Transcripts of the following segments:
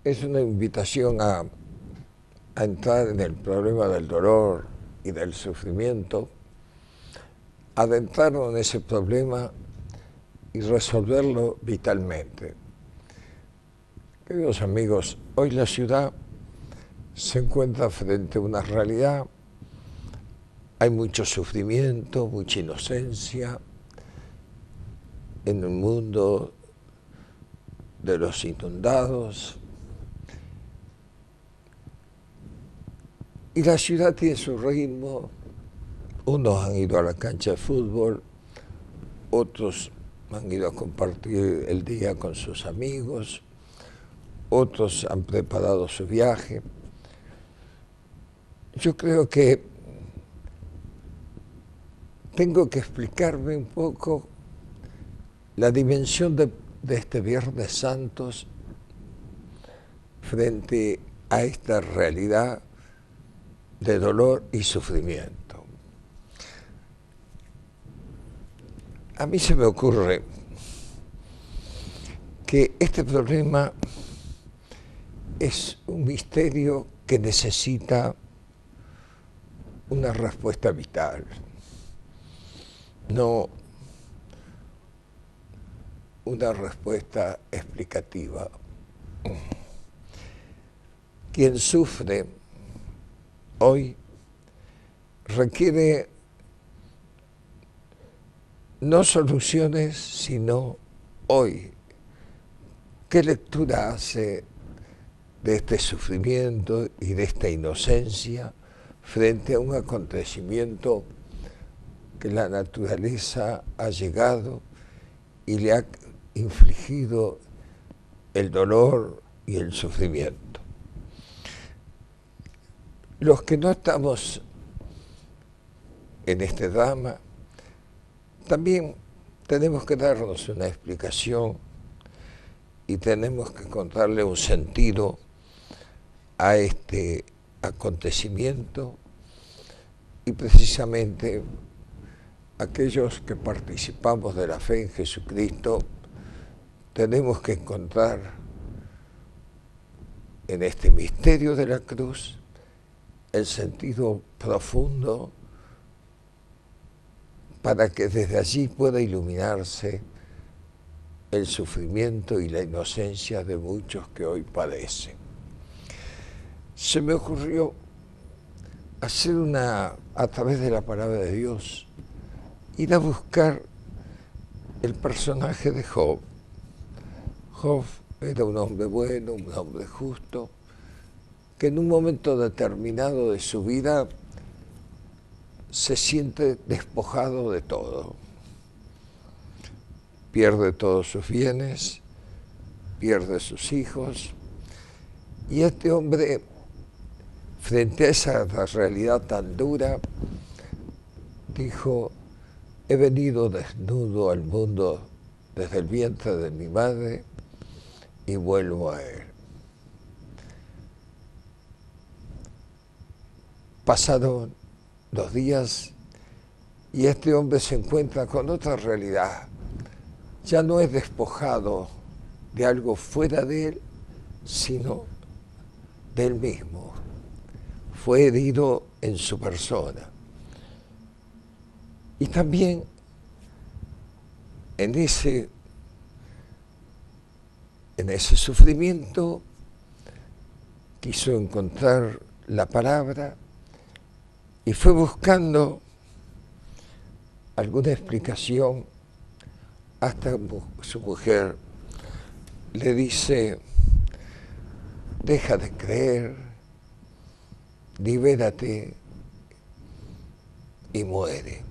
es una invitación a entrar en el problema del dolor y del sufrimiento, adentrarnos en ese problema y resolverlo vitalmente. Queridos amigos, hoy la ciudad se encuentra frente a una realidad. Hay mucho sufrimiento, mucha inocencia en el mundo de los inundados. Y la ciudad tiene su ritmo. Unos han ido a la cancha de fútbol, otros han ido a compartir el día con sus amigos, otros han preparado su viaje. Yo creo que tengo que explicarme un poco la dimensión de este Viernes Santos frente a esta realidad de dolor y sufrimiento. A mí se me ocurre que este problema es un misterio que necesita una respuesta vital, no una respuesta explicativa. Quien sufre hoy requiere no soluciones, sino hoy. ¿Qué lectura hace de este sufrimiento y de esta inocencia frente a un acontecimiento que la naturaleza ha llegado y le ha infligido el dolor y el sufrimiento? Los que no estamos en este drama, también tenemos que darnos una explicación y tenemos que encontrarle un sentido a este acontecimiento, y precisamente aquellos que participamos de la fe en Jesucristo tenemos que encontrar en este misterio de la cruz el sentido profundo para que desde allí pueda iluminarse el sufrimiento y la inocencia de muchos que hoy padecen. Se me ocurrió hacer a través de la palabra de Dios, ir a buscar el personaje de Job. Job era un hombre bueno, un hombre justo, que en un momento determinado de su vida se siente despojado de todo. Pierde todos sus bienes, pierde sus hijos, y este hombre, frente a esa realidad tan dura, dijo: he venido desnudo al mundo desde el vientre de mi madre y vuelvo a él. Pasaron los días y este hombre se encuentra con otra realidad. Ya no es despojado de algo fuera de él, sino de él mismo. Fue herido en su persona. Y también en ese sufrimiento quiso encontrar la palabra y fue buscando alguna explicación, hasta su mujer le dice: deja de creer, libérate y muere.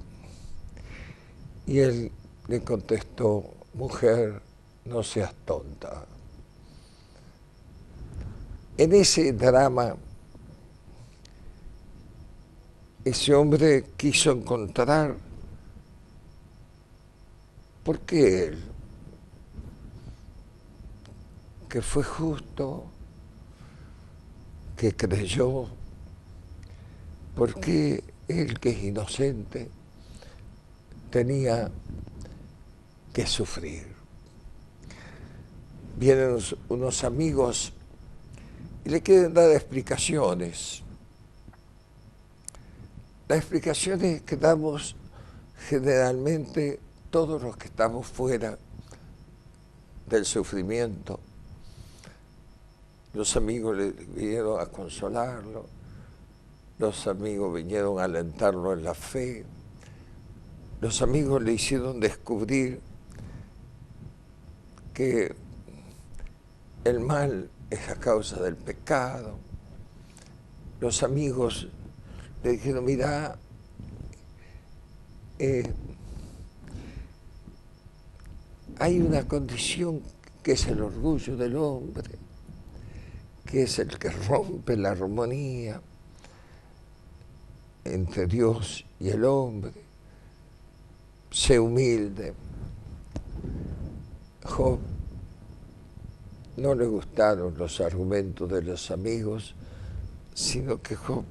Y él le contestó: mujer, no seas tonta. En ese drama, ese hombre quiso encontrar por qué él, que fue justo, que creyó, por qué él, que es inocente, tenía que sufrir. Vienen unos amigos y le quieren dar explicaciones. Las explicaciones que damos generalmente todos los que estamos fuera del sufrimiento. Los amigos le vinieron a consolarlo, los amigos vinieron a alentarlo en la fe, los amigos le hicieron descubrir que el mal es a causa del pecado. Los amigos le dijeron, mira, hay una condición que es el orgullo del hombre, que es el que rompe la armonía entre Dios y el hombre. Sé humilde. Job no le gustaron los argumentos de los amigos, sino que Job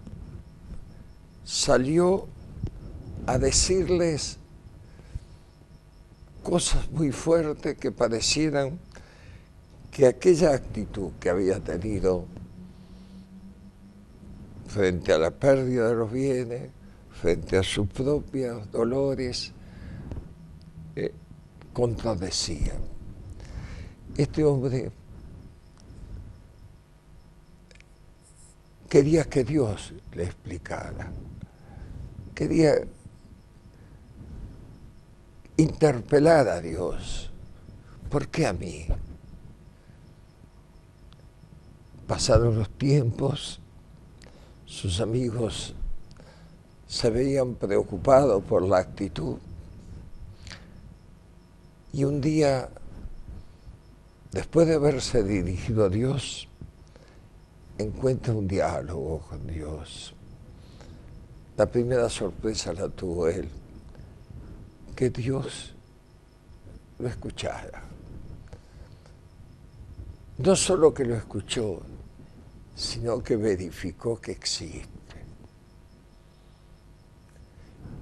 salió a decirles cosas muy fuertes que parecieran que aquella actitud que había tenido frente a la pérdida de los bienes, frente a sus propios dolores, contradecía. Este hombre quería que Dios le explicara, quería interpelar a Dios. ¿Por qué a mí? Pasaron los tiempos, sus amigos se veían preocupados por la actitud, y un día, después de haberse dirigido a Dios, encuentra un diálogo con Dios. La primera sorpresa la tuvo él, que Dios lo escuchara. No solo que lo escuchó, sino que verificó que existe.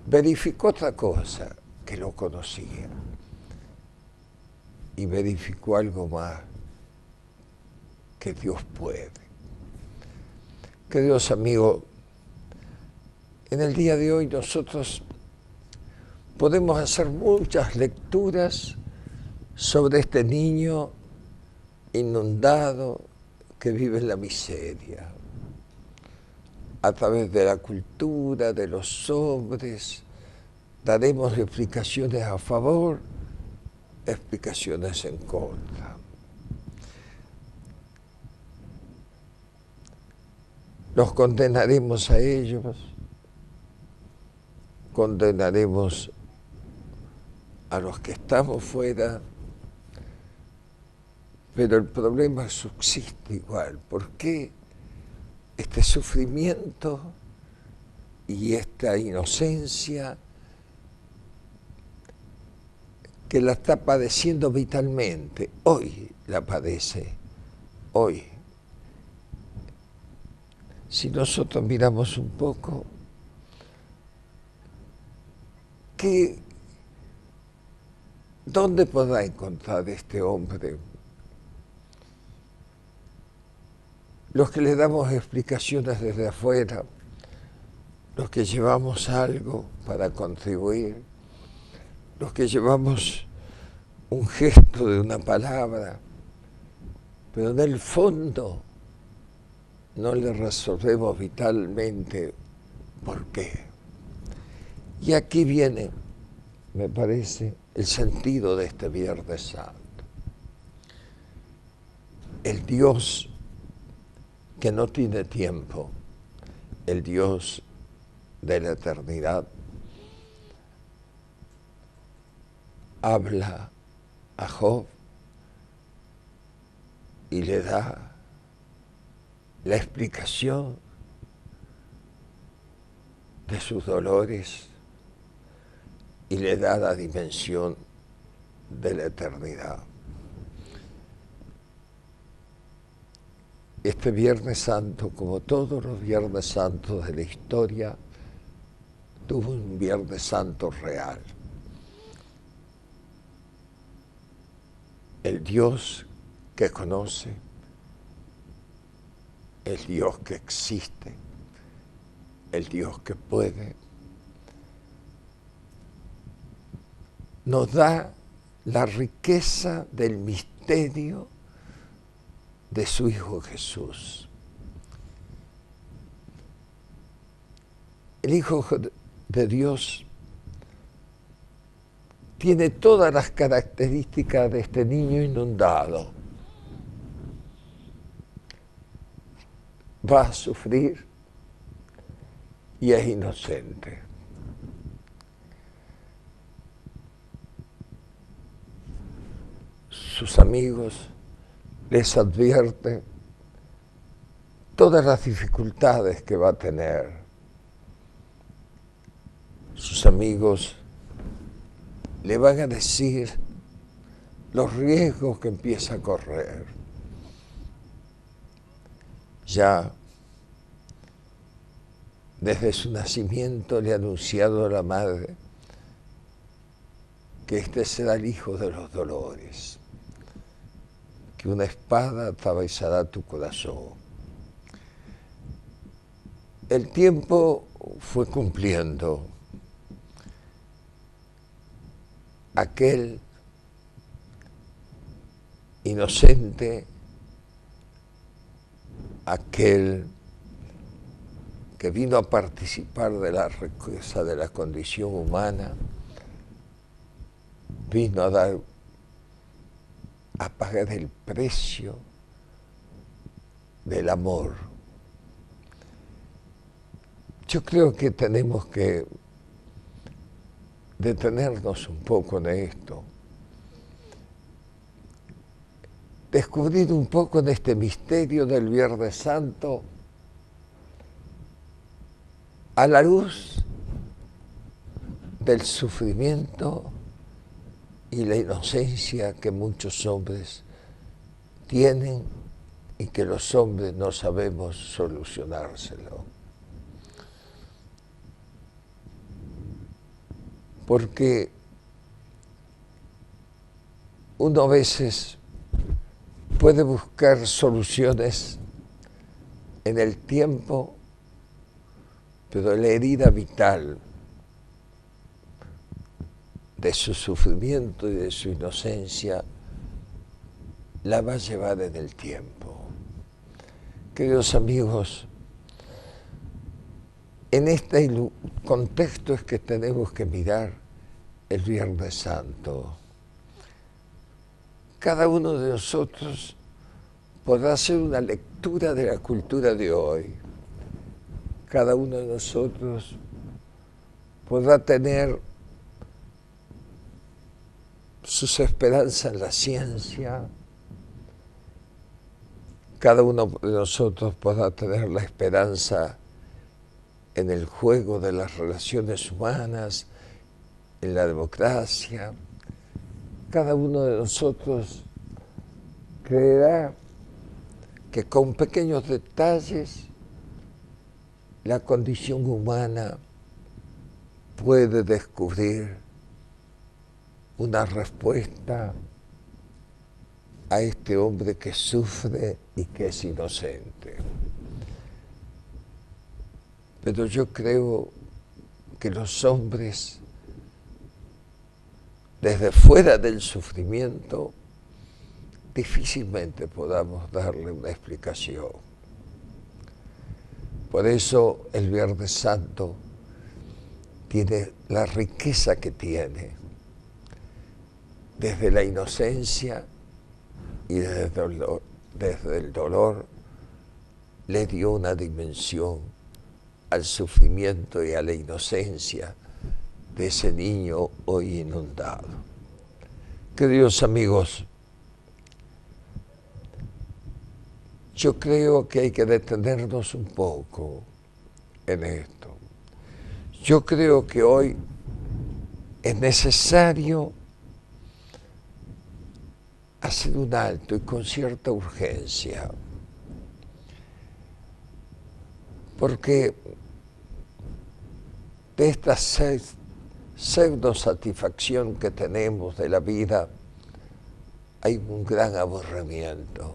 Verificó otra cosa, que lo conocía. Y verificó algo más, que Dios puede. Queridos amigos, en el día de hoy nosotros podemos hacer muchas lecturas sobre este niño inundado que vive en la miseria, a través de la cultura, de los hombres. Daremos explicaciones a favor, explicaciones en contra. Los condenaremos a ellos, condenaremos a los que estamos fuera, pero el problema subsiste igual. ¿Por qué este sufrimiento y esta inocencia que la está padeciendo vitalmente? Hoy la padece, hoy. Si nosotros miramos un poco, ¿dónde podrá encontrar este hombre? Los que le damos explicaciones desde afuera, los que llevamos algo para contribuir, los que llevamos un gesto de una palabra, pero en el fondo no le resolvemos vitalmente por qué. Y aquí viene, me parece, el sentido de este Viernes Santo. El Dios que no tiene tiempo, el Dios de la eternidad, habla a Job y le da la explicación de sus dolores y le da la dimensión de la eternidad. Este Viernes Santo, como todos los Viernes Santos de la historia, tuvo un Viernes Santo real. El Dios que conoce el Dios que existe, el Dios que puede, nos da la riqueza del misterio de su Hijo Jesús. El Hijo de Dios tiene todas las características de este niño inundado. Va a sufrir y es inocente. Sus amigos les advierten todas las dificultades que va a tener. Sus amigos le van a decir los riesgos que empieza a correr. Ya desde su nacimiento le ha anunciado a la madre que este será el hijo de los dolores, que una espada atravesará tu corazón. El tiempo fue cumpliendo. Aquel inocente, aquel que vino a participar de la riqueza de la condición humana, vino a pagar el precio del amor. Yo creo que tenemos que detenernos un poco en esto, descubrir un poco en este misterio del Viernes Santo a la luz del sufrimiento y la inocencia que muchos hombres tienen y que los hombres no sabemos solucionárselo. Porque uno a veces puede buscar soluciones en el tiempo, pero la herida vital de su sufrimiento y de su inocencia la va a llevar en el tiempo. Queridos amigos, en este contexto es que tenemos que mirar el Viernes Santo. Cada uno de nosotros podrá hacer una lectura de la cultura de hoy. Cada uno de nosotros podrá tener sus esperanzas en la ciencia. Cada uno de nosotros podrá tener la esperanza en el juego de las relaciones humanas, en la democracia. Cada uno de nosotros creerá que con pequeños detalles la condición humana puede descubrir una respuesta a este hombre que sufre y que es inocente. Pero yo creo que los hombres, desde fuera del sufrimiento, difícilmente podamos darle una explicación. Por eso el Viernes Santo tiene la riqueza que tiene, desde la inocencia y desde el dolor, le dio una dimensión al sufrimiento y a la inocencia de ese niño hoy inundado. Queridos amigos, yo creo que hay que detenernos un poco en esto. Yo creo que hoy es necesario hacer un alto y con cierta urgencia, porque de esta pseudo-satisfacción que tenemos de la vida hay un gran aburrimiento.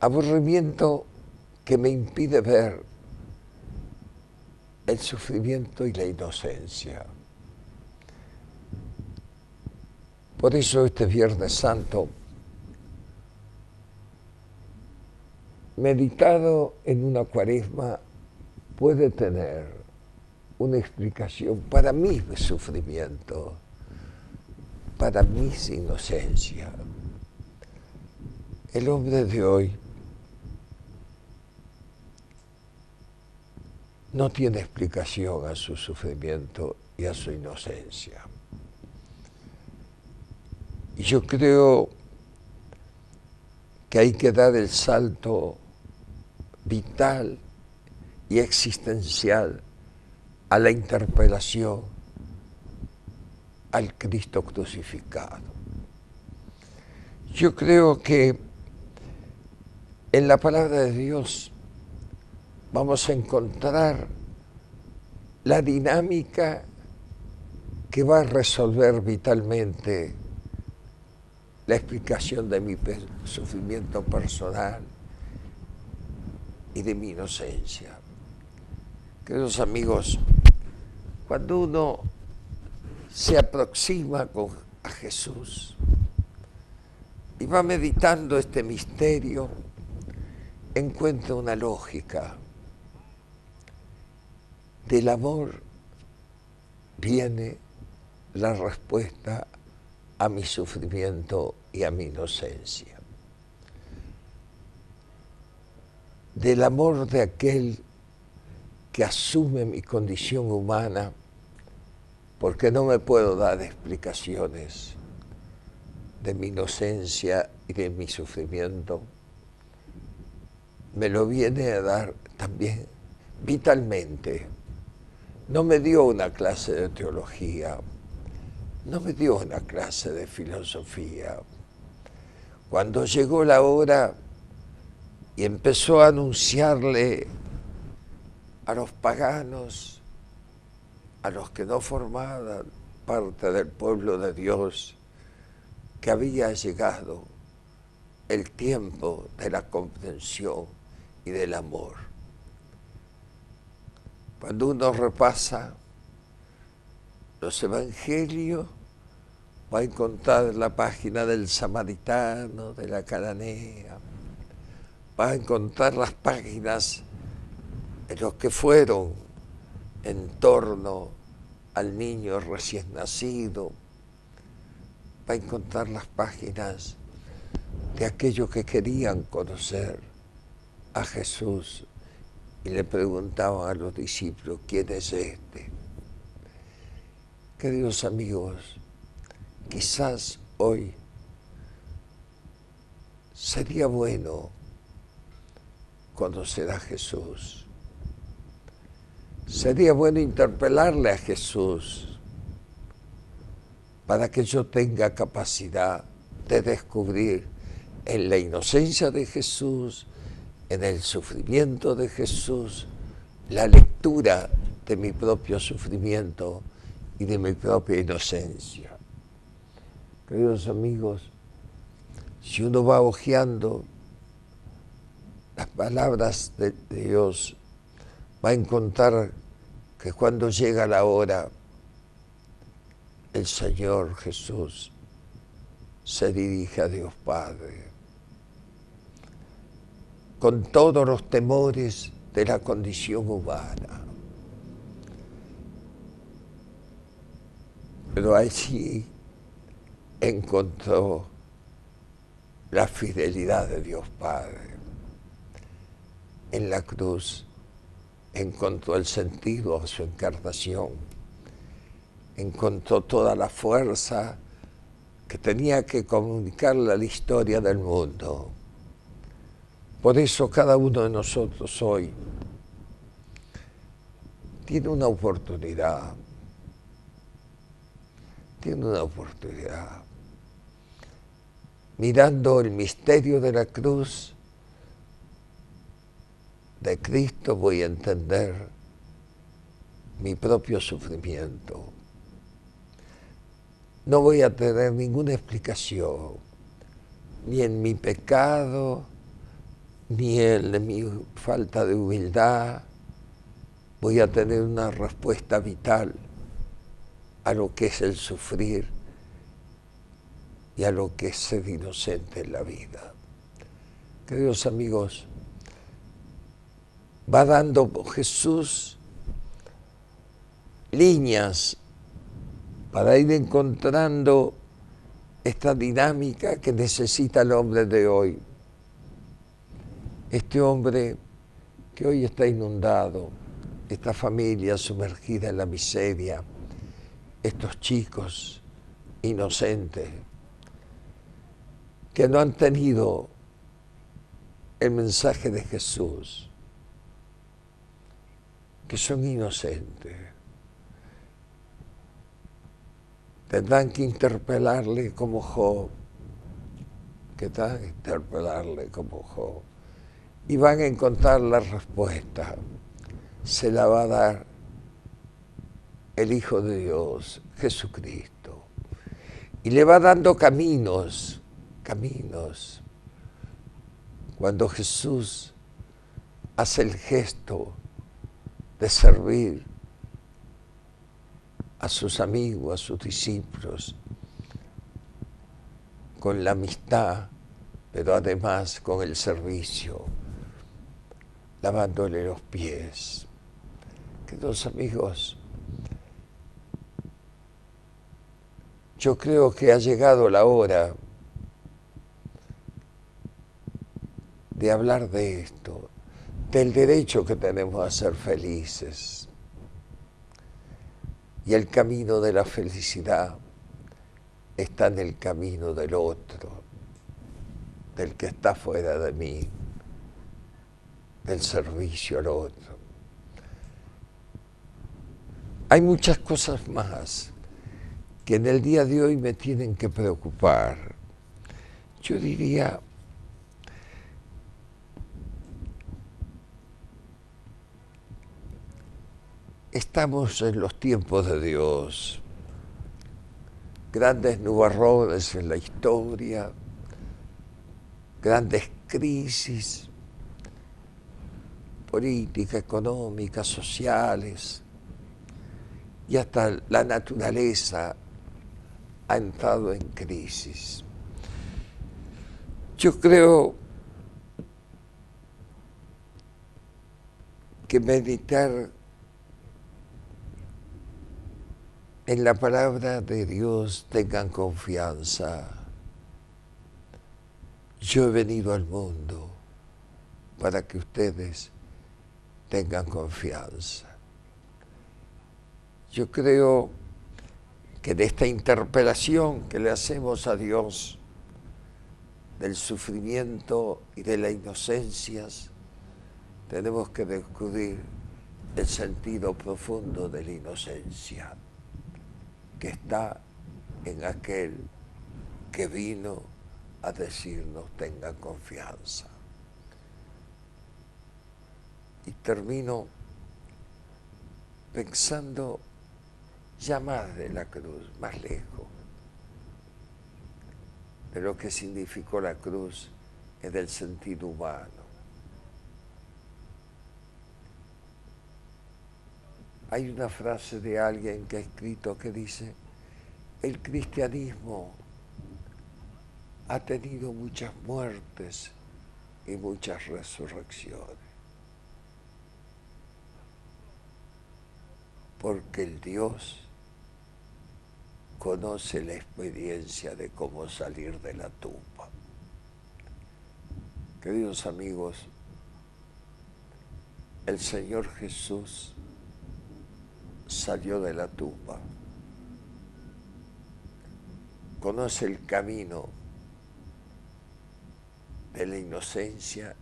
Aburrimiento que me impide ver el sufrimiento y la inocencia. Por eso este Viernes Santo, meditado en una cuaresma, puede tener una explicación para mi sufrimiento, para mi inocencia. El hombre de hoy no tiene explicación a su sufrimiento y a su inocencia. Y yo creo que hay que dar el salto vital y existencial a la interpelación al Cristo crucificado. Yo creo que en la palabra de Dios vamos a encontrar la dinámica que va a resolver vitalmente la explicación de mi sufrimiento personal y de mi inocencia. Queridos amigos, cuando uno se aproxima a Jesús y va meditando este misterio, encuentra una lógica. Del amor viene la respuesta a mi sufrimiento y a mi inocencia. Del amor de aquel que asume mi condición humana, porque no me puedo dar explicaciones de mi inocencia y de mi sufrimiento, me lo viene a dar también vitalmente. No me dio una clase de teología, no me dio una clase de filosofía. Cuando llegó la hora y empezó a anunciarle a los paganos, a los que no formaban parte del pueblo de Dios, que había llegado el tiempo de la comprensión y del amor. Cuando uno repasa los evangelios, va a encontrar la página del samaritano, de la cananea, va a encontrar las páginas de los que fueron en torno al niño recién nacido, va a encontrar las páginas de aquellos que querían conocer a Jesús y le preguntaban a los discípulos, ¿quién es este? Queridos amigos, quizás hoy sería bueno conocer a Jesús. Sería bueno interpelarle a Jesús para que yo tenga capacidad de descubrir en la inocencia de Jesús, en el sufrimiento de Jesús, la lectura de mi propio sufrimiento y de mi propia inocencia. Queridos amigos, si uno va hojeando las palabras de Dios, va a encontrar que cuando llega la hora, el Señor Jesús se dirige a Dios Padre con todos los temores de la condición humana. Pero allí encontró la fidelidad de Dios Padre. En la cruz encontró el sentido a su encarnación, encontró toda la fuerza que tenía que comunicarle a la historia del mundo. Por eso cada uno de nosotros hoy tiene una oportunidad, mirando el misterio de la cruz de Cristo voy a entender mi propio sufrimiento. No voy a tener ninguna explicación, ni en mi pecado, ni en mi falta de humildad voy a tener una respuesta vital a lo que es el sufrir y a lo que es ser inocente en la vida. Queridos amigos, va dando Jesús líneas para ir encontrando esta dinámica que necesita el hombre de hoy. Este hombre que hoy está inundado, esta familia sumergida en la miseria, estos chicos inocentes que no han tenido el mensaje de Jesús, que son inocentes. Tendrán que interpelarle como Job, y van a encontrar la respuesta. Se la va a dar el Hijo de Dios, Jesucristo. Y le va dando caminos. Cuando Jesús hace el gesto de servir a sus amigos, a sus discípulos, con la amistad, pero además con el servicio, lavándole los pies. Queridos amigos, yo creo que ha llegado la hora de hablar de esto, del derecho que tenemos a ser felices. Y el camino de la felicidad está en el camino del otro, del que está fuera de mí, del servicio al otro. Hay muchas cosas más que en el día de hoy me tienen que preocupar. Yo diría, estamos en los tiempos de Dios, grandes nubarrones en la historia, grandes crisis políticas, económicas, sociales, y hasta la naturaleza ha entrado en crisis. Yo creo que meditar en la palabra de Dios, tengan confianza. Yo he venido al mundo para que ustedes tengan confianza. Yo creo que de esta interpelación que le hacemos a Dios, del sufrimiento y de las inocencias, tenemos que descubrir el sentido profundo de la inocencia, que está en aquel que vino a decirnos tengan confianza. Y termino pensando ya más de la cruz, más lejos de lo que significó la cruz y del sentido humano. Hay una frase de alguien que ha escrito que dice: el cristianismo ha tenido muchas muertes y muchas resurrecciones, porque el Dios conoce la experiencia de cómo salir de la tumba. Queridos amigos, el Señor Jesús salió de la tumba, conoce el camino de la inocencia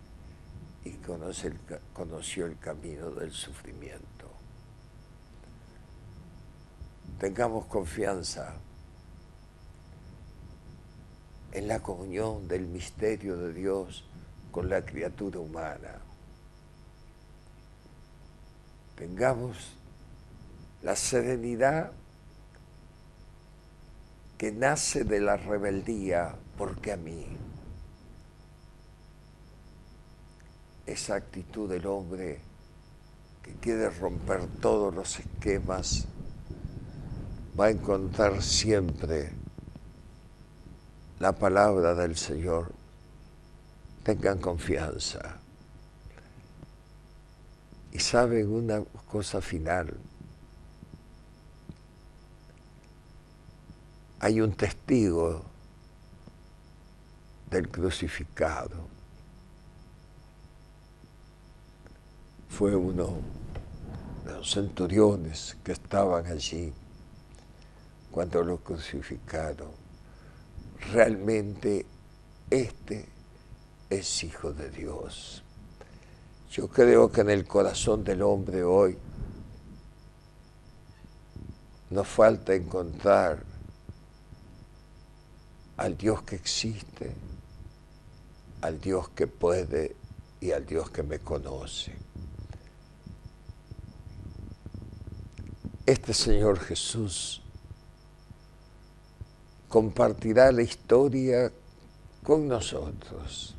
y conoció el camino del sufrimiento. Tengamos confianza en la comunión del misterio de Dios con la criatura humana. Tengamos la serenidad que nace de la rebeldía, porque a mí. esa actitud del hombre que quiere romper todos los esquemas, va a encontrar siempre la palabra del Señor. Tengan confianza. Y saben una cosa final. Hay un testigo del crucificado. Fue uno de los centuriones que estaban allí cuando lo crucificaron. Realmente este es Hijo de Dios. Yo creo que en el corazón del hombre hoy nos falta encontrar al Dios que existe, al Dios que puede y al Dios que me conoce. Este Señor Jesús compartirá la historia con nosotros.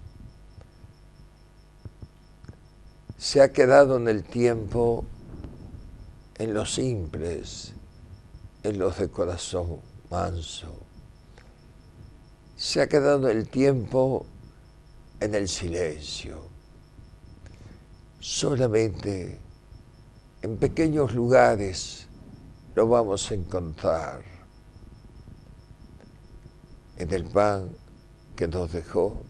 Se ha quedado en el tiempo en los simples, en los de corazón manso. Se ha quedado el tiempo en el silencio. Solamente en pequeños lugares lo vamos a encontrar. En el pan que nos dejó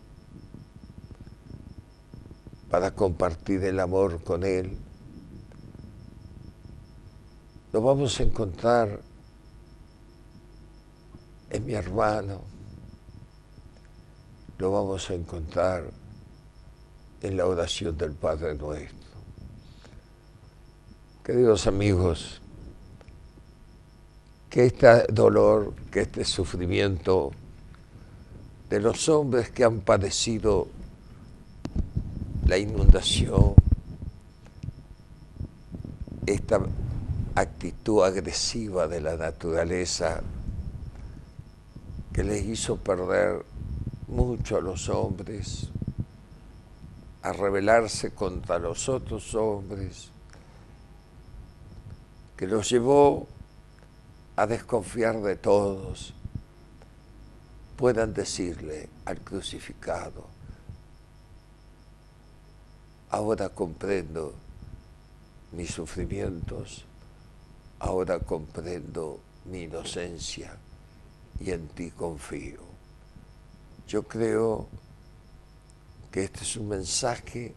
para compartir el amor con Él. Lo vamos a encontrar en mi hermano. Lo vamos a encontrar en la oración del Padre Nuestro. Queridos amigos, que este dolor, que este sufrimiento de los hombres que han padecido la inundación, esta actitud agresiva de la naturaleza que les hizo perder mucho a los hombres, a rebelarse contra los otros hombres, que los llevó a desconfiar de todos, puedan decirle al crucificado: ahora comprendo mis sufrimientos, ahora comprendo mi inocencia y en ti confío. Yo creo que este es un mensaje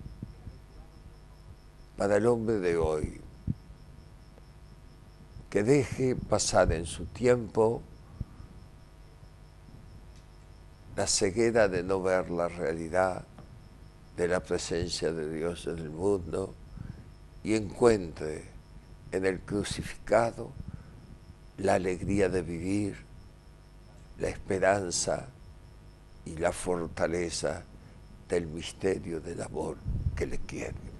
para el hombre de hoy, que deje pasar en su tiempo la ceguera de no ver la realidad de la presencia de Dios en el mundo y encuentre en el crucificado la alegría de vivir, la esperanza y la fortaleza del misterio del amor que le quiere.